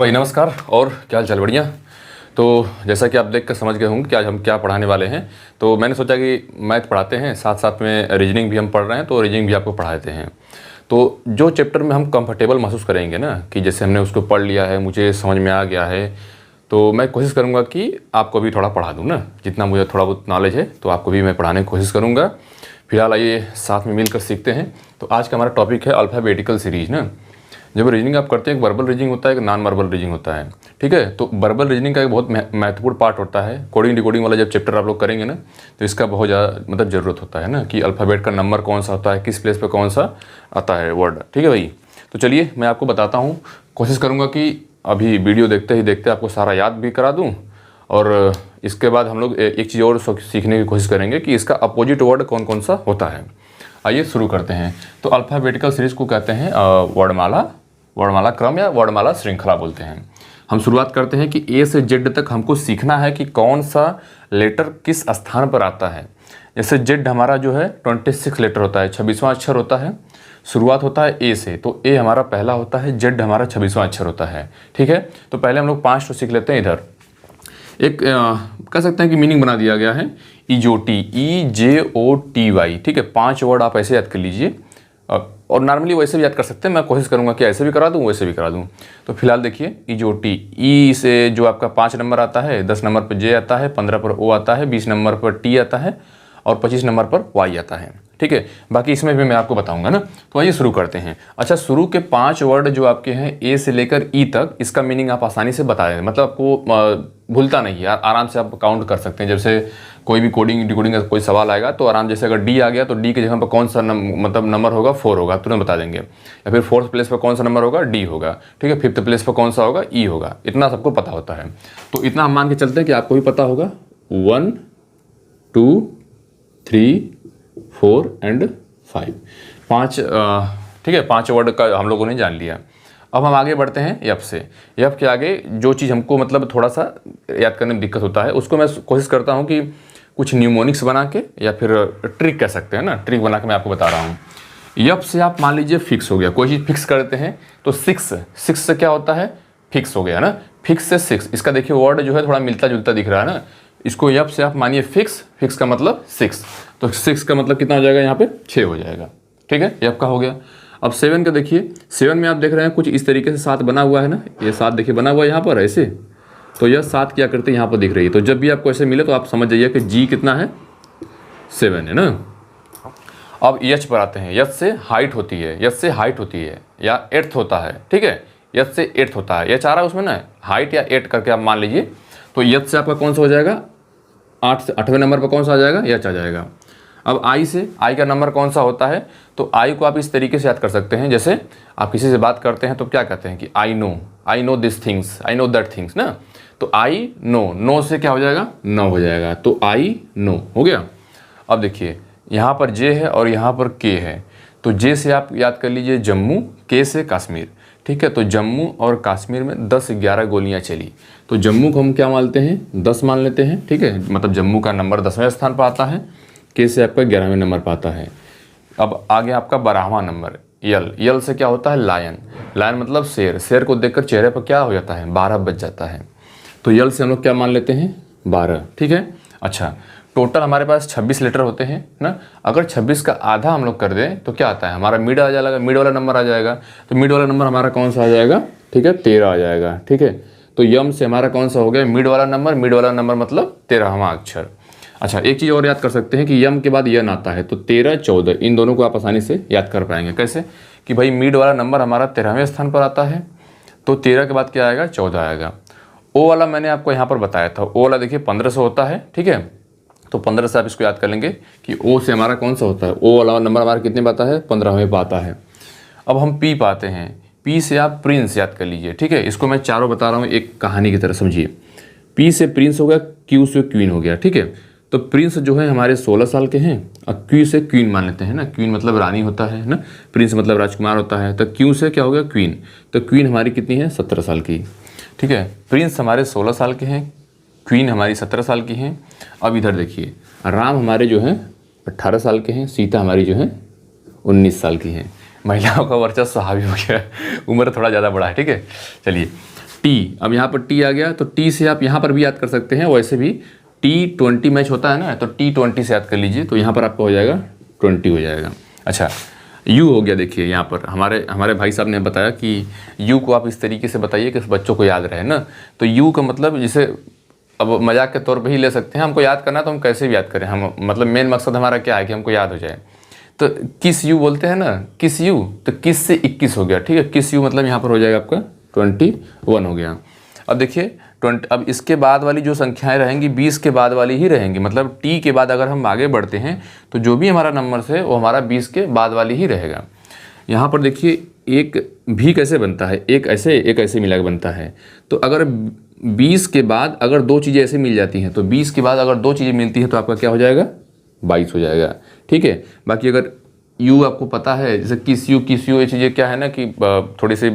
भाई नमस्कार। और क्या हाल चाल? बढ़िया। तो जैसा कि आप देख कर समझ गए होंगे कि आज हम क्या पढ़ाने वाले हैं। तो मैंने सोचा कि मैथ पढ़ाते हैं, साथ साथ में रीजनिंग भी हम पढ़ रहे हैं, तो रीजनिंग भी आपको पढ़ा देते हैं। तो जो चैप्टर में हम कंफर्टेबल महसूस करेंगे ना, कि जैसे हमने उसको पढ़ लिया है, मुझे समझ में आ गया है, तो मैं कोशिश करूँगा कि आपको भी थोड़ा पढ़ा दूँ ना। जितना मुझे थोड़ा बहुत नॉलेज है तो आपको भी मैं पढ़ाने की कोशिश करूँगा। फिलहाल आइए साथ में मिलकर सीखते हैं। तो आज का हमारा टॉपिक है अल्फ़ाबेटिकल सीरीज ना। जब रीजनिंग आप करते हैं, एक वर्बल रीजनिंग होता है, एक नॉन वर्बल रीजनिंग होता है, ठीक है। तो वर्बल रीजनिंग का एक बहुत महत्वपूर्ण पार्ट होता है। कोडिंग डिकोडिंग वाला जब चैप्टर आप लोग करेंगे ना, तो इसका बहुत ज़्यादा मतलब ज़रूरत होता है ना, कि अल्फ़ाबेट का नंबर कौन सा होता है, किस प्लेस पे कौन सा आता है वर्ड, ठीक है भाई। तो चलिए मैं आपको बताता हूँ। कोशिश करूँगा कि अभी वीडियो देखते ही देखते आपको सारा याद भी करा दूँ, और इसके बाद हम लोग एक चीज़ और सीखने की कोशिश करेंगे कि इसका अपोजिट वर्ड कौन कौन सा होता है। आइए शुरू करते हैं। तो अल्फ़ाबेटिकल सीरीज़ को कहते हैं वर्णमाला क्रम या वर्णमाला श्रृंखला बोलते हैं। हम शुरुआत करते हैं कि ए से जेड तक हमको सीखना है कि कौन सा लेटर किस स्थान पर आता है। जैसे जेड हमारा जो है 26 लेटर होता है, 26वां अक्षर होता है। शुरुआत होता है ए से, तो ए हमारा पहला होता है, जेड हमारा 26वां अक्षर होता है, ठीक है। तो पहले हम लोग 5 तो सीख लेते हैं। इधर एक कह सकते हैं कि मीनिंग बना दिया गया है, इजोटी, EJOTY, ठीक है। 5 वर्ड आप ऐसे याद कर लीजिए, और नॉर्मली वैसे भी याद कर सकते हैं। मैं कोशिश करूंगा कि ऐसे भी करा दूं, वैसे भी करा दूं। तो फिलहाल देखिए, इजोटी, ई से जो आपका 5 नंबर आता है, 10 नंबर पर जे आता है, 15 पर ओ आता है, 20 नंबर पर टी आता है, और 25 नंबर पर वाई आता है, ठीक है। बाकी इसमें भी मैं आपको बताऊंगा ना। तो आइए शुरू करते हैं। अच्छा, शुरू के 5 वर्ड जो आपके हैं ए से लेकर ई तक, इसका मीनिंग आप आसानी से बता दें, मतलब आपको भूलता नहीं है, आराम से आप काउंट कर सकते हैं। जैसे कोई भी कोडिंग डिकोडिंग का कोई सवाल आएगा तो आराम, जैसे अगर डी आ गया तो डी की जगह पर कौन सा मतलब नंबर होगा, 4 होगा, तुरंत बता देंगे। या फिर 4th प्लेस पर कौन सा नंबर होगा, डी होगा, ठीक है। 5th प्लेस पर कौन सा होगा, ई होगा। इतना सबको पता होता है। तो इतना हम मान के चलते हैं कि आपको भी पता होगा। 1 2 3 4 एंड 5, 5 ठीक है। 5 वर्ड का हम लोगों ने जान लिया। अब हम आगे बढ़ते हैं एफ से। एफ के आगे जो चीज़ हमको मतलब थोड़ा सा याद करने में दिक्कत होता है, उसको मैं कोशिश करता हूँ कि कुछ न्यूमोनिक्स बना के, या फिर ट्रिक कह सकते हैं ना, ट्रिक बना के मैं आपको बता रहा हूँ। एफ से आप मान लीजिए फिक्स हो गया, कोई चीज़ फिक्स करते हैं तो 6 से क्या होता है, फिक्स हो गया ना। फिक्स से 6, इसका देखिए वर्ड जो है थोड़ा मिलता जुलता दिख रहा है ना। इसको एफ से आप मानिए फिक्स का मतलब 6, तो 6 का मतलब कितना हो जाएगा, यहाँ पे 6 हो जाएगा, ठीक है। एफ का हो गया। अब 7 का देखिए, 7 में आप देख रहे हैं कुछ इस तरीके से 7 बना हुआ है ना, ये 7 देखिए बना हुआ है यहाँ पर ऐसे। तो यह 7 क्या करते हैं, यहाँ पर दिख रही है। तो जब भी आपको ऐसे मिले तो आप समझ जाइए कि जी कितना है, 7 है ना। अब एच पर आते हैं। एच से हाइट होती है, एच से हाइट होती है, या 8th होता है, ठीक है। एच से 8th होता है, एच आ रहा है उसमें ना, हाइट या 8 करके आप मान लीजिए। तो एच से आपका कौन सा हो जाएगा, 8वें नंबर पर कौन सा आ जाएगा, एच आ जाएगा। अब आई से, आई का नंबर कौन सा होता है, तो आई को आप इस तरीके से याद कर सकते हैं। जैसे आप किसी से बात करते हैं तो क्या कहते हैं कि I know this things, I know that things ना। तो आई नो से क्या हो जाएगा, 9 हो जाएगा। तो आई नो हो गया। अब देखिए, यहाँ पर जे है और यहाँ पर के है। तो जे से आप याद कर लीजिए जम्मू, के से कश्मीर, ठीक है। तो जम्मू और कश्मीर में 10-11 गोलियाँ चली। तो जम्मू को हम क्या मानते हैं, 10 मान लेते हैं, ठीक है। मतलब जम्मू का नंबर 10वें स्थान पर आता है, के से आपका 11वें नंबर पर आता है। अब आगे आपका 12वां नंबर यल से क्या होता है, लायन मतलब शेर को देखकर चेहरे पर क्या हो जाता है, 12 बज जाता है। तो यल से हम लोग क्या मान लेते हैं, 12, ठीक है। अच्छा, टोटल हमारे पास 26 लेटर होते हैं ना। अगर 26 का आधा हम लोग कर दें तो क्या आता है, हमारा मिड आ जाएगा, मिड वाला नंबर आ जाएगा। तो मिड वाला नंबर हमारा कौन सा आ जाएगा, ठीक है, 13 आ जाएगा, ठीक है। तो यम से हमारा कौन सा हो गया, मिड वाला नंबर मतलब 13वां अक्षर। अच्छा, एक चीज़ और याद कर सकते हैं कि यम के बाद यन आता है, तो 13 14 इन दोनों को आप आसानी से याद कर पाएंगे। कैसे कि भाई मिड वाला नंबर हमारा 13वें स्थान पर आता है, तो 13 के बाद क्या आएगा, 14 आएगा। ओ वाला मैंने आपको यहाँ पर बताया था, ओ वाला देखिए 15 से होता है, ठीक है। तो 15 से आप इसको याद कर लेंगे कि ओ से हमारा कौन सा होता है, ओ वाला नंबर हमारा कितने पाता है, 15वें पाता है। अब हम पी पाते हैं, पी से आप प्रिंस याद कर लीजिए, ठीक है। इसको मैं चारों बता रहा हूँ एक कहानी की तरह समझिए। पी से प्रिंस हो गया, क्यू से क्वीन हो गया, ठीक है। तो प्रिंस जो है हमारे 16 साल के हैं, और क्यू से क्वीन मान लेते हैं ना, क्वीन मतलब रानी होता है ना, प्रिंस मतलब राजकुमार होता है। तो क्यू से क्या हो गया, क्वीन। तो क्वीन हमारी कितनी है, 17 साल की, ठीक है। प्रिंस हमारे 16 साल के हैं, क्वीन हमारी 17 साल की हैं। अब इधर देखिए, राम हमारे जो हैं 18 साल के हैं, सीता हमारी जो है 19 साल की हैं। महिलाओं का वर्चस्व हावी हो गया, उम्र थोड़ा ज़्यादा बड़ा है, ठीक है। चलिए, टी, अब यहाँ पर टी आ गया तो टी से आप यहाँ पर भी याद कर सकते हैं, वैसे भी T20 मैच होता है ना, तो T20 से याद कर लीजिए, तो यहाँ पर आपका हो जाएगा 20 हो जाएगा। अच्छा, यू हो गया। देखिए यहाँ पर हमारे भाई साहब ने बताया कि यू को आप इस तरीके से बताइए कि बच्चों को याद रहे ना। तो यू का मतलब जैसे अब मजाक के तौर पे ही ले सकते हैं, हमको याद करना तो हम कैसे भी याद करें, हम मतलब मेन मकसद हमारा क्या है कि हमको याद हो जाए। तो किस यू बोलते हैं ना, किस यू, तो किस से 21 हो गया, ठीक है। किस यू मतलब यहाँ पर हो जाएगा आपका 21 हो गया। अब देखिए अब इसके बाद वाली जो संख्याएं रहेंगी 20 के बाद वाली ही रहेंगी, मतलब टी के बाद अगर हम आगे बढ़ते हैं तो जो भी हमारा नंबर है वो हमारा 20 के बाद वाली ही रहेगा। यहाँ पर देखिए एक भी कैसे बनता है, एक ऐसे मिला के बनता है। तो अगर 20 के बाद अगर दो चीज़ें ऐसे मिल जाती हैं, तो 20 के बाद अगर दो चीज़ें मिलती हैं तो आपका क्या हो जाएगा, 22 हो जाएगा, ठीक है। बाकी अगर यू आपको पता है, जैसे किस यू ये चीज़ें क्या है ना कि थोड़ी सी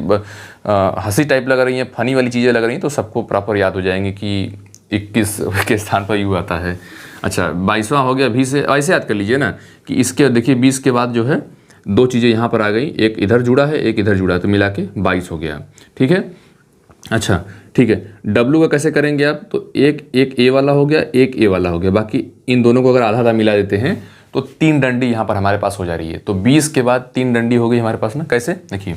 हंसी टाइप लग रही हैं, फनी वाली चीज़ें लग रही हैं, तो सबको प्रॉपर याद हो जाएंगे कि 21 के स्थान पर यू आता है। अच्छा, 22वां हो गया भी से, ऐसे याद कर लीजिए ना कि इसके देखिए 20 के बाद जो है दो चीज़ें यहाँ पर आ गई, एक इधर जुड़ा है एक इधर जुड़ा है, तो मिला के 22 हो गया, ठीक है। अच्छा ठीक है, डब्लू का कैसे करेंगे आप, तो एक ए वाला हो गया, एक ए वाला हो गया, बाकी इन दोनों को अगर आधा आधा मिला देते हैं तो 3 डंडी यहाँ पर हमारे पास हो जा रही है। तो 20 के बाद 3 डंडी हो गई हमारे पास ना, कैसे देखिए,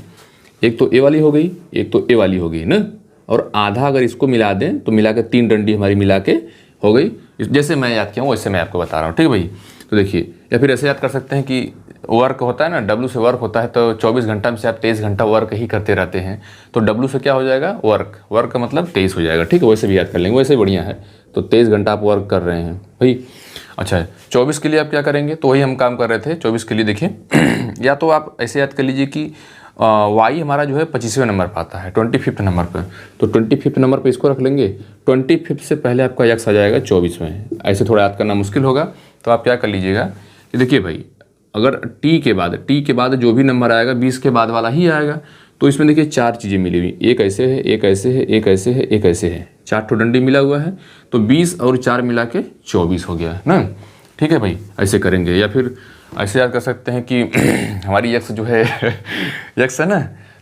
एक तो ए वाली हो गई, एक तो ए वाली हो गई ना, और आधा अगर इसको मिला दें तो मिला के 3 डंडी हमारी मिला के हो गई। जैसे मैं याद किया हूँ वैसे मैं आपको बता रहा हूँ, ठीक है भाई। तो देखिए, या फिर ऐसे याद कर सकते हैं कि वर्क होता है ना, डब्लू से वर्क होता है, तो 24 घंटा में से आप 23 घंटा वर्क ही करते रहते हैं, तो डब्लू से क्या हो जाएगा, वर्क का मतलब 23 हो जाएगा, ठीक है। वैसे भी याद कर लेंगे, वैसे बढ़िया है। तो 23 घंटा आप वर्क कर रहे हैं भाई। अच्छा, 24 के लिए आप क्या करेंगे, तो वही हम काम कर रहे थे 24 के लिए। देखिए या तो आप ऐसे याद कर लीजिए कि वाई हमारा जो है 25वें नंबर पर आता है, 25th नंबर पर, तो 25th नंबर पर इसको रख लेंगे। 25th से पहले आपका यक्स आ जाएगा 24वें। ऐसे थोड़ा याद करना मुश्किल होगा, तो आप क्या कर लीजिएगा कि देखिए भाई, अगर टी के बाद जो भी नंबर आएगा 20 के बाद वाला ही आएगा। तो इसमें देखिए 4 चीज़ें मिली हुई, एक ऐसे है, एक ऐसे है, एक ऐसे है, एक ऐसे है, 4 ठो डंडी मिला हुआ है, तो 20 और 4 मिला के 24 हो गया ना, ठीक है भाई। ऐसे करेंगे, या फिर ऐसे याद कर सकते हैं कि हमारी यक्स जो है यक्स है ना,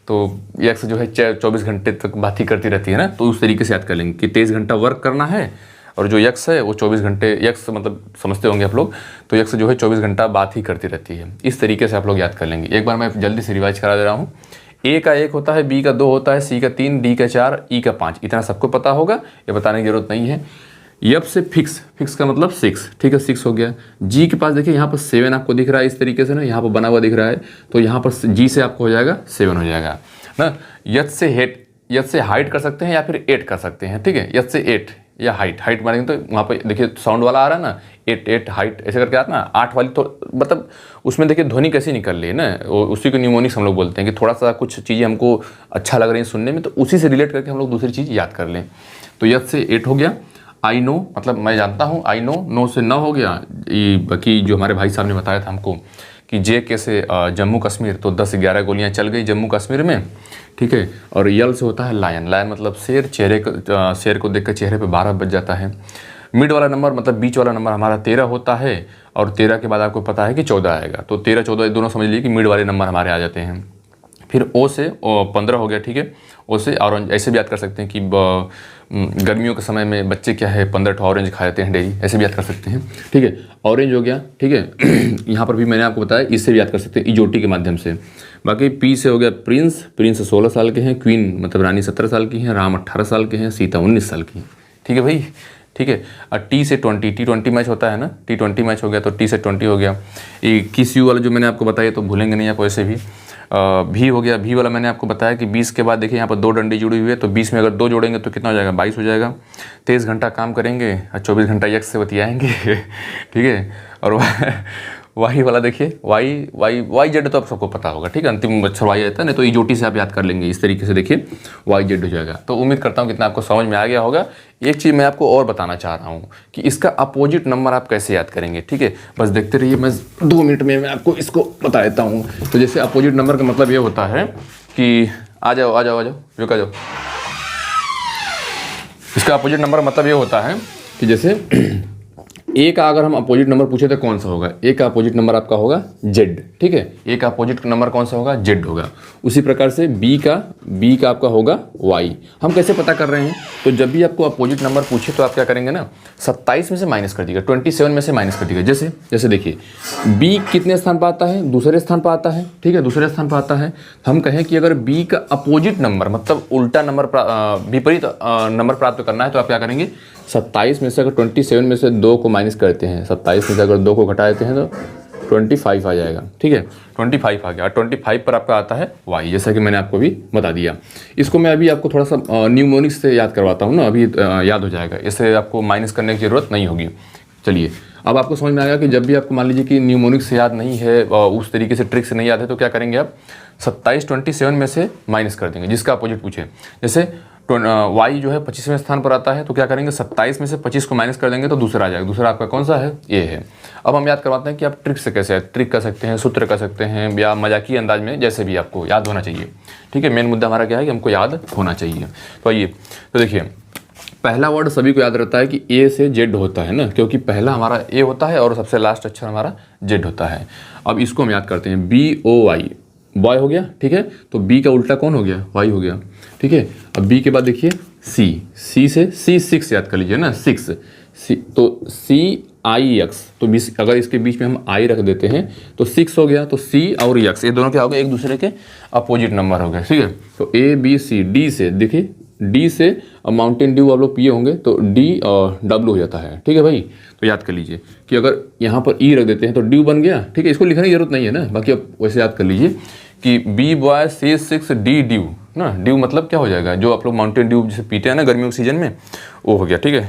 तो यक्स जो है 24 घंटे तक बात ही करती रहती है ना, तो उस तरीके से याद कर लेंगे कि 23 घंटा वर्क करना है, और जो यक्स है वो 24 घंटे, यक्स मतलब समझते होंगे आप लोग, तो यक्स जो है 24 घंटा बात ही करती रहती है। इस तरीके से आप लोग याद कर लेंगे। एक बार मैं जल्दी से रिवाइज करा दे रहा हूँ। ए का 1 होता है, बी का 2 होता है, सी का 3, डी का 4, ई का 5। इतना सबको पता होगा, ये बताने की जरूरत नहीं है। यप से फिक्स का मतलब 6, ठीक है, 6 हो गया। जी के पास देखिए यहाँ पर 7 आपको दिख रहा है इस तरीके से ना, यहाँ पर बना हुआ दिख रहा है, तो यहाँ पर जी से आपको हो जाएगा 7 हो जाएगा ना। यच से हाइट कर सकते हैं या फिर 8 कर सकते हैं, ठीक है। यच से 8 या हाइट मारेंगे तो वहाँ पे देखिए साउंड वाला आ रहा है ना, 8 हाइट ऐसे करके आता ना। 8 वाली तो मतलब उसमें देखिए ध्वनि कैसी निकल रही है ना, उसी को न्यूमोनिक्स हम लोग बोलते हैं कि थोड़ा सा कुछ चीज़ें हमको अच्छा लग रही हैं सुनने में, तो उसी से रिलेट करके हम लोग दूसरी चीज़ याद कर लें। तो यच से 8 हो गया। आई नो मतलब मैं जानता हूँ, आई नो से 9 हो गया। ये बाकी जो हमारे भाई साहब ने बताया था हमको कि जे के से जम्मू कश्मीर, तो 10-11 गोलियाँ चल गई जम्मू कश्मीर में, ठीक है। और यल से होता है लायन मतलब शेर, शेर को देखकर चेहरे पे 12 बज जाता है। मिड वाला नंबर मतलब बीच वाला नंबर हमारा 13 होता है, और 13 के बाद आपको पता है कि 14 आएगा, तो 13-14 दोनों समझ लीजिए कि मिड वाले नंबर हमारे आ जाते हैं। फिर ओ से 15 हो गया, ठीक है। ओ से ऑरेंज, ऐसे भी याद कर सकते हैं कि गर्मियों के समय में बच्चे क्या है 15 ऑरेंज खा जाते हैं डेली, ऐसे भी याद कर सकते हैं, ठीक है। ऑरेंज हो गया, ठीक है। यहाँ पर भी मैंने आपको बताया, इससे भी याद कर सकते हैं इजोटी के माध्यम से। बाकी पी से हो गया प्रिंस 16 साल के हैं, क्वीन मतलब रानी 17 साल की हैं, राम 18 साल के हैं, सीता 19 साल की, ठीक है भाई, ठीक है। और टी से 20, T20 मैच होता है ना, T20 मैच हो गया, तो टी से 20 हो गया। ये किस यू वाला जो मैंने आपको बताया तो भूलेंगे नहीं आप वैसे भी। भी हो गया, भी वाला मैंने आपको बताया कि 20 के बाद देखिए यहाँ पर 2 डंडी जुड़ी हुई है, तो 20 में अगर 2 जोड़ेंगे तो कितना हो जाएगा, 22 हो जाएगा। 23 घंटा काम करेंगे और 24 घंटा यक्स से बतियाएंगे, ठीक है। और वाई वाला देखिए, वाई जेड तो आप सबको पता होगा, ठीक है। अंतिम अक्षर वाई आता है ना, तो इजोटी से आप याद कर लेंगे इस तरीके से, देखिए वाई जेड हो जाएगा। तो उम्मीद करता हूँ कितना आपको समझ में आ गया होगा। एक चीज़ मैं आपको और बताना चाह रहा हूँ कि इसका अपोजिट नंबर आप कैसे याद करेंगे, ठीक है। बस देखते रहिए, मैं 2 मिनट में मैं आपको इसको बता देता हूँ। तो जैसे अपोजिट नंबर का मतलब ये होता है कि आ जाओ रुक जाओ। इसका अपोजिट नंबर मतलब ये होता है कि जैसे ए का अगर हम अपोजिट नंबर पूछे तो कौन सा होगा, ए का अपोजिट नंबर आपका होगा जेड, ठीक है, ए का अपोजिट नंबर कौन सा होगा, जेड होगा। उसी प्रकार से बी का आपका होगा वाई। हम कैसे पता कर रहे हैं, तो जब भी आपको अपोजिट नंबर पूछे तो आप क्या करेंगे ना, 27 में से माइनस कर दीजिएगा, 27 में से माइनस कर दीजिएगा। जैसे देखिए बी कितने स्थान पर आता है, दूसरे स्थान पर आता है, ठीक है, दूसरे स्थान पर आता है। हम कहें कि अगर बी का अपोजिट नंबर मतलब उल्टा नंबर विपरीत नंबर प्राप्त करना है तो आप क्या करेंगे, 27 में से अगर 27 में से 2 को माइनस करते हैं, 27 में से अगर 2 को घटा देते हैं तो 25 आ जाएगा, ठीक है, 25 आ गया। और 25 पर आपका आता है वाई, जैसा कि मैंने आपको भी बता दिया। इसको मैं अभी आपको थोड़ा सा न्यूमोनिक्स से याद करवाता हूँ ना, अभी याद हो जाएगा, इससे आपको माइनस करने की ज़रूरत नहीं होगी। चलिए अब आपको समझ में आएगा कि जब भी आपको मान लीजिए कि न्यूमोनिक्स से याद नहीं है, उस तरीके से ट्रिक से नहीं याद है, तो क्या करेंगे आप 27 में से माइनस कर देंगे, जिसका अपोजिट पूछे। जैसे वाई जो है 25वें स्थान पर आता है, तो क्या करेंगे 27 में से 25 को माइनस कर देंगे तो दूसरा आ जाएगा। दूसरा आपका कौन सा है, ए है। अब हम याद करवाते हैं कि आप ट्रिक से कैसे ट्रिक कर सकते हैं, सूत्र कर सकते हैं, या मजाकी अंदाज में, जैसे भी आपको याद होना चाहिए, ठीक है। मेन मुद्दा हमारा क्या है कि हमको याद होना चाहिए। तो आइए, तो देखिए पहला वर्ड सभी को याद रहता है कि ए से जेड होता है ना, क्योंकि पहला हमारा ए होता है और सबसे लास्ट अक्षर हमारा जेड होता है। अब इसको हम याद करते हैं, बी ओ वाई, बॉय हो गया, ठीक है। तो बी का उल्टा कौन हो गया, वाई हो गया, ठीक है। अब बी के बाद देखिए सी से C6 याद कर लीजिए ना, 6 सी, तो CIX, तो अगर इसके बीच में हम आई रख देते हैं तो 6 हो गया। तो C और X ये दोनों क्या हो गए, एक दूसरे के अपोजिट नंबर हो गए, ठीक है। तो ABC, D से देखिए, D से माउंटेन ड्यू आप लोग पिए होंगे तो D और W हो जाता है, ठीक है भाई। तो याद कर लीजिए कि अगर यहाँ पर E रख देते हैं तो ड्यू बन गया, ठीक है। इसको लिखने की जरूरत नहीं है ना, बाकी आप वैसे याद कर लीजिए कि B boy C6 D due ना, ड्यू मतलब क्या हो जाएगा, जो आप लोग माउंटेन ड्यू जैसे पीते हैं ना गर्मियों के सीजन में, वो हो गया, ठीक है।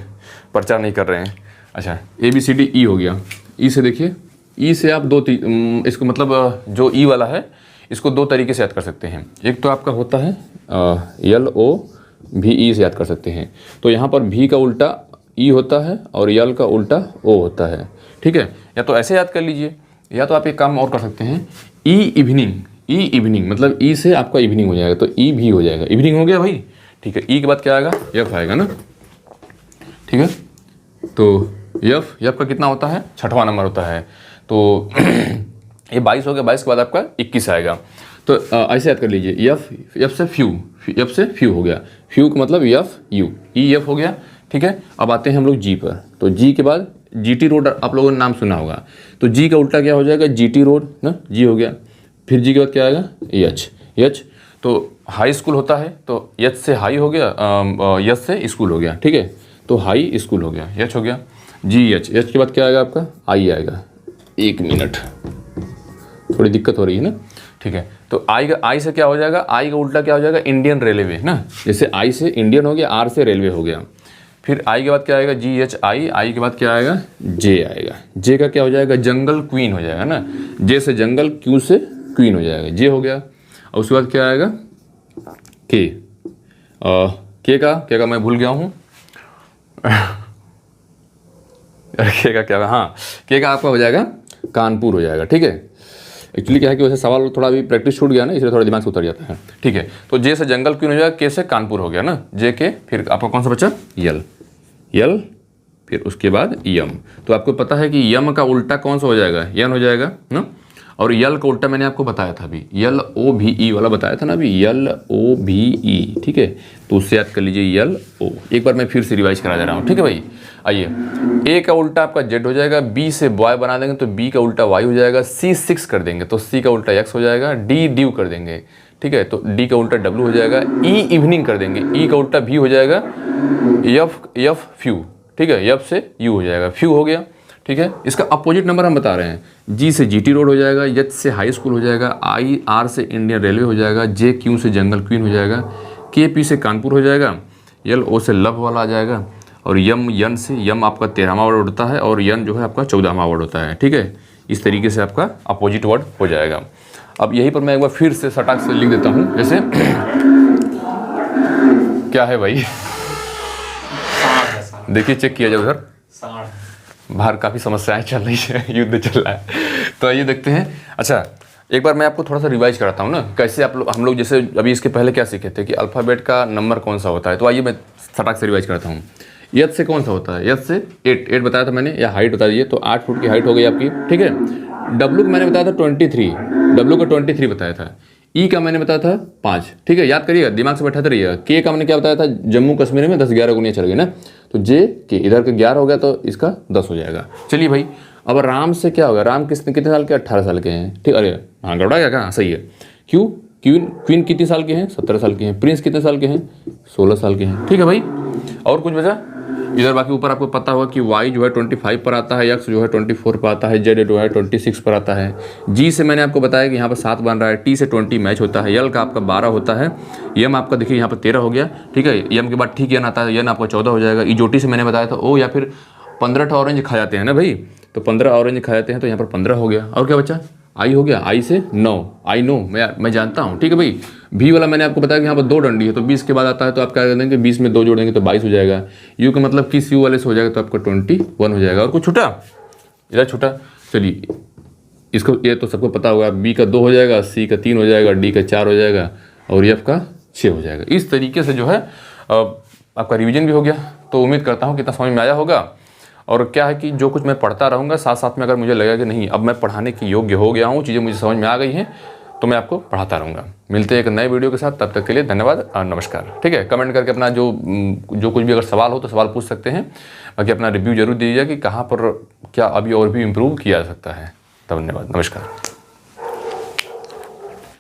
प्रचार नहीं कर रहे हैं। अच्छा, ABCD E हो गया। E से देखिए, E से आप इसको मतलब जो E वाला है इसको 2 तरीके से याद कर सकते हैं। एक तो आपका होता है LOVE से याद कर सकते हैं। तो यहाँ पर V का उल्टा E होता है और L का उल्टा O होता है, ठीक है। या तो ऐसे याद कर लीजिए, या तो आप एक काम और कर सकते हैं, ई इवनिंग मतलब ई से आपका इवनिंग हो जाएगा, तो ई भी हो जाएगा, इवनिंग हो गया भाई, ठीक है। ई के बाद क्या आएगा, एफ आएगा ना, ठीक है। तो एफ का कितना होता है, 6वां नंबर होता है। तो ये 22 हो गया, 22 के बाद आपका 21 आएगा। तो ऐसे याद कर लीजिए, एफ से फ्यू हो गया, फ्यू का मतलब एफ यू, ई एफ हो गया, ठीक है। अब आते हैं हम लोग जी पर। तो जी के बाद GT रोड आप लोगों ने नाम सुना होगा, तो जी का उल्टा क्या हो जाएगा, GT रोड ना, जी हो गया। फिर जी के बाद क्या आएगा, एच। तो हाई स्कूल होता है, तो एच से हाई हो गया, एच से स्कूल हो गया, ठीक है। तो हाई स्कूल हो गया, एच हो गया, GH। एच के बाद क्या आएगा आपका, आई आएगा। 1 मिनट, थोड़ी दिक्कत हो रही है ना, ठीक है। तो आई से क्या हो जाएगा, आई का उल्टा क्या हो जाएगा, इंडियन रेलवे ना, जैसे आई से इंडियन हो गया, आर से रेलवे हो गया। फिर आई के बाद क्या आएगा, GHI, आई के बाद क्या आएगा, जे आएगा। जे का क्या हो जाएगा, जंगल क्वीन हो जाएगा ना, जे से जंगल, क्यू से क्वीन हो जाएगा, जे हो गया। और उसके बाद क्या आएगा, के का मैं भूल गया हूँ के का क्या, हाँ, के का आपका हो जाएगा कानपुर हो जाएगा, ठीक है। एक्चुअली क्या है कि वैसे सवाल थोड़ा भी प्रैक्टिस छूट गया ना, इसलिए थोड़ा दिमाग से उतर जाता है, ठीक है। तो जे से जंगल क्वीन हो जाएगा, के से कानपुर हो गया ना, जे के। फिर आपका कौन सा बचा, यल, फिर उसके बाद यम। तो आपको पता है कि यम का उल्टा कौन सा हो जाएगा, यन हो जाएगा ना। और यल का उल्टा मैंने आपको बताया था अभी, LOVE वाला बताया था ना अभी, LOVE, ठीक है। तो उससे याद कर लीजिए LO। एक बार मैं फिर से रिवाइज करा दे रहा हूँ, ठीक है भाई। आइए, ए का उल्टा आपका जेड हो जाएगा, बी से बॉय बना देंगे तो बी का उल्टा वाई हो जाएगा, C6 कर देंगे तो सी का उल्टा एक्स हो जाएगा, डी ड्यू कर देंगे, ठीक है। तो डी का उल्टा W हो जाएगा, ई इवनिंग कर देंगे, ई का उल्टा भी हो जाएगा, एफ फ्यू, ठीक है, एफ से यू हो जाएगा, फ्यू हो गया, ठीक है। इसका अपोजिट नंबर हम बता रहे हैं, जी से GT रोड हो जाएगा, एच से हाई स्कूल हो जाएगा, आई आर से इंडियन रेलवे हो जाएगा, जे क्यू से जंगल क्वीन हो जाएगा, के पी से कानपुर हो जाएगा, LO से लव वाला आ जाएगा, और यन से यम आपका 13वां वर्ड होता है, और यन जो है आपका 14वां वर्ड होता है, ठीक है। इस तरीके से आपका अपोजिट वर्ड हो जाएगा। अब यहीं पर मैं एक बार फिर से सटाक से लिख देता हूँ, जैसे क्या है भाई, देखिए चेक किया जाए उधर, बाहर काफ़ी समस्याएं चल रही है, युद्ध चल रहा है। तो ये देखते हैं। अच्छा, एक बार मैं आपको थोड़ा सा रिवाइज कराता हूँ ना, कैसे हम लोग जैसे अभी इसके पहले क्या सीखे थे कि अल्फ़ाबेट का नंबर कौन सा होता है। तो आइए मैं फटाक से रिवाइज करता हूँ। यथ से कौन सा होता है, यथ से 8 बताया था मैंने, या हाइट बता दीजिए, तो 8 फुट की हाइट हो गई आपकी, ठीक है। डब्लू का मैंने बताया था 23, डब्लू का 23 बताया था। ई का मैंने बताया था 5, ठीक है, याद करिएगा, दिमाग से बैठाते रहिएगा। के का मैंने क्या बताया था, जम्मू कश्मीर में 10-11 गुनिया चल गई ना, तो जे के इधर का 11 हो गया तो इसका 10 हो जाएगा। चलिए भाई, अब राम से क्या होगा, राम कितने साल के, 18 साल के हैं, ठीक। अरे हाँ गड़बड़ा गया कहाँ, सही है। क्यों, क्वीन कितने साल के हैं, 17 साल के हैं। प्रिंस कितने साल के हैं, 16 साल के हैं, ठीक है भाई। और कुछ बचा इधर, बाकी ऊपर आपको पता होगा कि वाई जो है 25 पर आता है, एक्स जो है 24 पर आता है, जेड जो है 26 पर आता है। जी से मैंने आपको बताया कि यहाँ पर 7 बन रहा है, टी से 20 मैच होता है, यल का आपका 12 होता है, यम आपका देखिए यहाँ पर 13 हो गया, ठीक है। यम के बाद ठीक यन आता है, यन आपका 14 हो जाएगा। इजोटी से मैंने बताया था ओ, या फिर 15 ऑरेंज खा जाते हैं ना भाई, तो 15 ऑरेंज खा जाते हैं, तो यहाँ पर 15 हो गया। और क्या बचा, आई हो गया, आई से 9, आई नो, मैं जानता हूँ, ठीक है भाई। भी वाला मैंने आपको बताया कि यहाँ पर 2 डंडी है, तो 20 के बाद आता है, तो आप क्या कर देंगे, 20 में 2 जोड़ेंगे तो 22 हो जाएगा। यू का मतलब किस यू वाले से हो जाएगा, तो आपका 21 हो जाएगा। और कुछ छूटा, इधर छूटा, चलिए इसको, ये तो सबको पता होगा, बी का 2 हो जाएगा, सी का 3 हो जाएगा, डी का 4 हो जाएगा, और एफ का 6 हो जाएगा। इस तरीके से जो है आपका रिवीजन भी हो गया। तो उम्मीद करता हूँ कि इतना समझ में आया होगा। और क्या है कि जो कुछ मैं पढ़ता रहूँगा, साथ साथ में अगर मुझे लगेगा कि नहीं अब मैं पढ़ाने के योग्य हो गया हूँ, चीज़ें मुझे समझ में आ गई हैं, तो मैं आपको पढ़ाता रहूँगा। मिलते हैं एक नए वीडियो के साथ, तब तक के लिए धन्यवाद और नमस्कार, ठीक है। कमेंट करके अपना जो कुछ भी अगर सवाल हो तो सवाल पूछ सकते हैं, बाकी अपना रिव्यू जरूर दीजिएगा कि कहाँ पर क्या अभी और भी इम्प्रूव किया जा सकता है। धन्यवाद, नमस्कार।